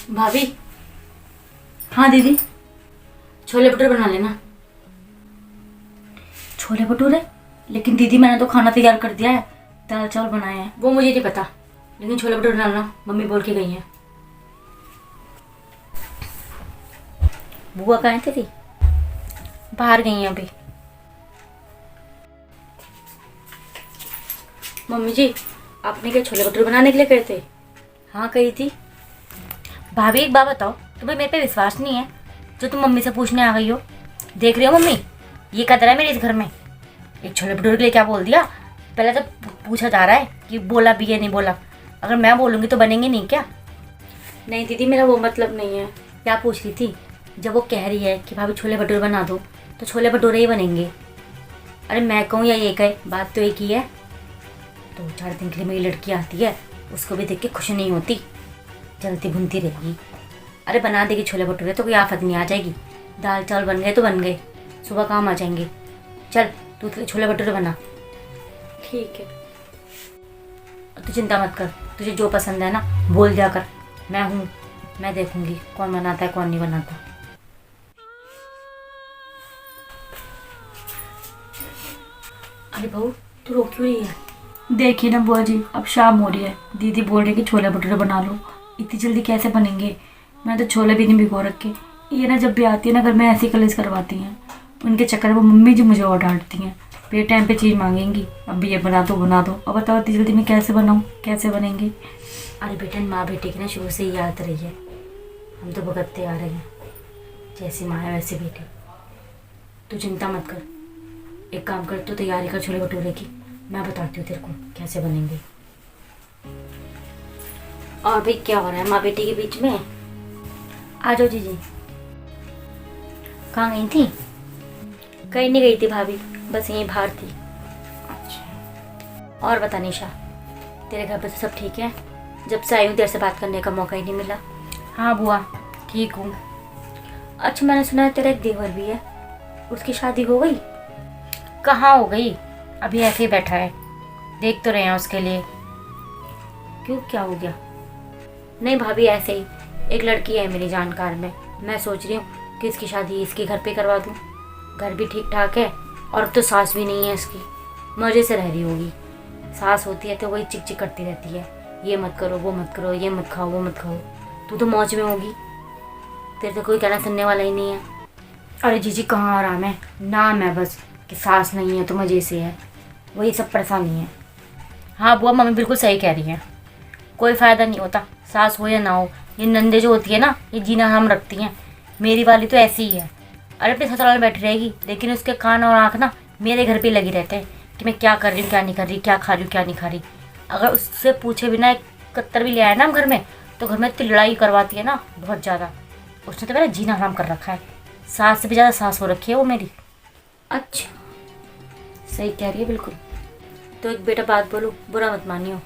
भाभी। हाँ दीदी। छोले भटूरे बना लेना। छोले भटूरे? लेकिन दीदी मैंने तो खाना तैयार कर दिया है, दाल चावल बनाए हैं। वो मुझे नहीं पता, लेकिन छोले भटूरे डालना, मम्मी बोल के गई हैं। बुआ कहाँ है तेरी? बाहर गई हैं अभी। मम्मी जी, आपने क्या छोले भटूरे बनाने के लिए कहे थे? हाँ कही थी। भाभी एक बात बताओ, तुम्हें मेरे पे विश्वास नहीं है जो तुम मम्मी से पूछने आ गई हो? देख रही हो मम्मी, ये कदर है मेरे इस घर में। एक छोले भटूरे के लिए क्या बोल दिया? पहले तो पूछा जा रहा है कि बोला भी है नहीं बोला। अगर मैं बोलूँगी तो बनेंगे नहीं क्या? नहीं दीदी, मेरा वो मतलब नहीं है। क्या पूछ रही थी? जब वो कह रही है कि भाभी छोले भटूरे बना दो, तो छोले भटूरे ही बनेंगे। अरे मैं कहूँ या ये कहे, बात तो एक ही है। 2-4 दिन के लिए मेरी लड़की आती है, उसको भी देख के खुश नहीं होती, जलती भुनती रहेगी। अरे बना देगी छोले भटूरे, तो कोई आफत नहीं आ जाएगी। दाल चावल बन गए तो बन गए, सुबह काम आ जाएंगे। चल तू छोले भटूरे बना। ठीक है। तू चिंता मत कर, तुझे जो पसंद है ना बोल दिया कर। मैं हूँ, मैं देखूंगी कौन बनाता है कौन नहीं बनाता। अरे बहू, तू रो क्यों रही है? देखिए ना बुआ जी, अब शाम हो रही है, दीदी बोल रही है कि छोले भटूरे बना लो। इतनी जल्दी कैसे बनेंगे? मैं तो छोले भी नहीं भिगो रखे। ये ना जब भी आती है ना घर में ऐसी कलेश करवाती हैं। उनके चक्कर में मम्मी जी मुझे और डांटती हैं। बे टाइम पे चीज़ मांगेंगी, अब भी ये बना दो बना दो। अब बताओ इतनी जल्दी मैं कैसे बनाऊँ, कैसे बनेंगे? अरे बेटा, माँ बेटे की ना शुरू से ही याद रही है, हम तो भुगतते आ रहे हैं। जैसी माँ है वैसे बेटे। तू चिंता मत कर, एक काम कर, तू तैयारी कर छोले भटूरे की, मैं बताती हूँ तेरे को कैसे बनेंगे। और भाई क्या हो रहा है माँ बेटी के बीच में? आ जाओ जीजी। कहाँ गई थी? कहीं नहीं गई थी भाभी, बस यहीं बाहर थी। अच्छा। और बता निशा, तेरे घर पे तो सब ठीक है? जब से आई हूँ तेरे से बात करने का मौका ही नहीं मिला। हाँ बुआ, ठीक हूँ। अच्छा, मैंने सुना है तेरा एक देवर भी है, उसकी शादी हो गई? कहाँ हो गई, अभी ऐसे ही बैठा है, देख तो रहे हैं उसके लिए। क्यों, क्या हो गया? नहीं भाभी, ऐसे ही एक लड़की है मेरी जानकार में, मैं सोच रही हूँ कि इसकी शादी इसके घर पे करवा दूँ। घर भी ठीक ठाक है, और अब तो सास भी नहीं है इसकी, मज़े से रह रही होगी। सास होती है तो वही चिक चिक करती रहती है, ये मत करो वो मत करो, ये मत खाओ वो मत खाओ। तू तो मौज में होगी, तेरे तो कोई कहना सुनने वाला ही नहीं है। अरे जीजी कहाँ आराम है, नाम है बस कि सास नहीं है तो मज़े से है, वही सब परेशानी है। हाँ बुआ, मम्मी बिल्कुल सही कह रही है, कोई फ़ायदा नहीं होता, सास हो या ना हो। ये नंदे जो होती है ना, ये जीना हराम रखती हैं। मेरी वाली तो ऐसी ही है। अरे अपने ससुराल में बैठी रहेगी, लेकिन उसके कान और आँख ना मेरे घर पे लगी रहते हैं कि मैं क्या कर रही हूँ क्या नहीं कर रही, क्या खा रही हूँ क्या नहीं खा रही। अगर उससे पूछे बिना एक कत्तर भी ले आया ना हम घर में, तो घर में इतनी लड़ाई करवाती है ना, बहुत ज़्यादा। उसने तो मेरा जीना हराम कर रखा है, सास से भी ज़्यादा सास हो रखी है वो मेरी। अच्छा, सही कह रही है बिल्कुल। तो एक बेटा बात बोलूँ, बुरा मत मानियो,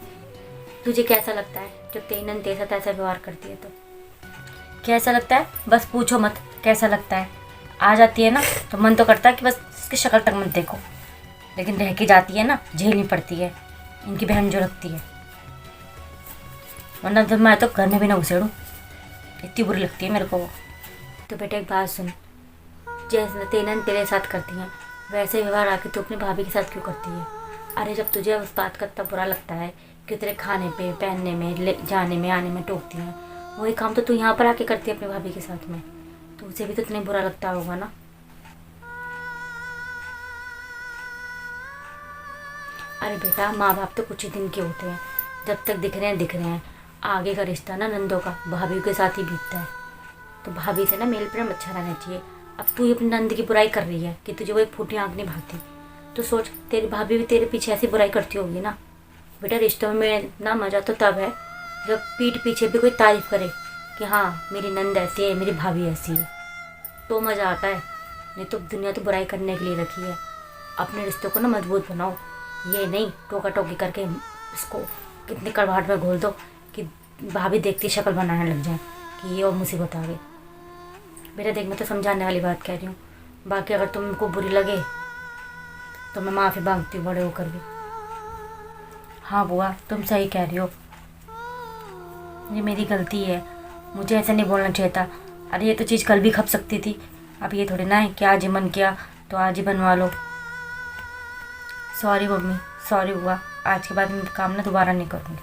तुझे कैसा लगता है जब तेरी नंद तेरे साथ ऐसा व्यवहार करती है? तो कैसा लगता है बस पूछो मत, कैसा लगता है। आ जाती है ना तो मन तो करता है कि बस इसकी शक्ल तक मत देखो, लेकिन रह के जाती है ना, झेलनी पड़ती है इनकी बहन जो रखती है। वरना तो मैं तो घर में भी ना घुसेड़ूँ, इतनी बुरी लगती है मेरे को वो। तो बेटा एक बात सुन, जैसे तेरी नंद तेरे साथ करती हैं वैसे व्यवहार आके तू अपनी भाभी के साथ क्यों करती है? अरे जब तुझे उस बात का इतना बुरा लगता है कि तेरे खाने पे पहनने में जाने में आने में टोकती हैं, वही काम तो तू यहाँ पर आके करती है अपनी भाभी के साथ में, तो उसे भी तो इतना बुरा लगता होगा ना। अरे बेटा, माँ बाप तो कुछ ही दिन के होते हैं, जब तक दिख रहे हैं। आगे का रिश्ता ना नंदों का भाभी के साथ ही बीतता है, तो भाभी से ना मेल प्रेम अच्छा रहना चाहिए। अब तू अपनी नंद की बुराई कर रही है कि तुझे वो एक फूटी आँख नहीं भाती, तो सोच तेरी भाभी भी तेरे पीछे ऐसी बुराई करती होगी ना। बेटा रिश्तों में ना मज़ा तो तब है जब पीठ पीछे भी कोई तारीफ़ करे कि हाँ मेरी नंद ऐसी है, मेरी भाभी ऐसी है, तो मज़ा आता है। नहीं तो दुनिया तो बुराई करने के लिए रखी है। अपने रिश्तों को ना मजबूत बनाओ, ये नहीं टोका टोकी करके इसको कितनी कड़वाहट में घोल दो कि भाभी देखती शक्ल बनाने लग जाए कि ये और मुसीबत आ गई। बेटा देख, मैं तो समझाने वाली बात कह रही हूँ, बाकी अगर तुमको बुरी लगे तो मैं माफ़ी मांगती हूँ बड़े होकर भी। हाँ बुआ, तुम सही कह रही हो, ये मेरी गलती है, मुझे ऐसा नहीं बोलना चाहिए था। अरे ये तो चीज़ कल भी खप सकती थी, अब ये थोड़ी ना है कि आज ही मन किया तो आज ही बनवा लो। सॉरी मम्मी, सॉरी हुआ, आज के बाद मैं काम ना दोबारा नहीं करूँगी।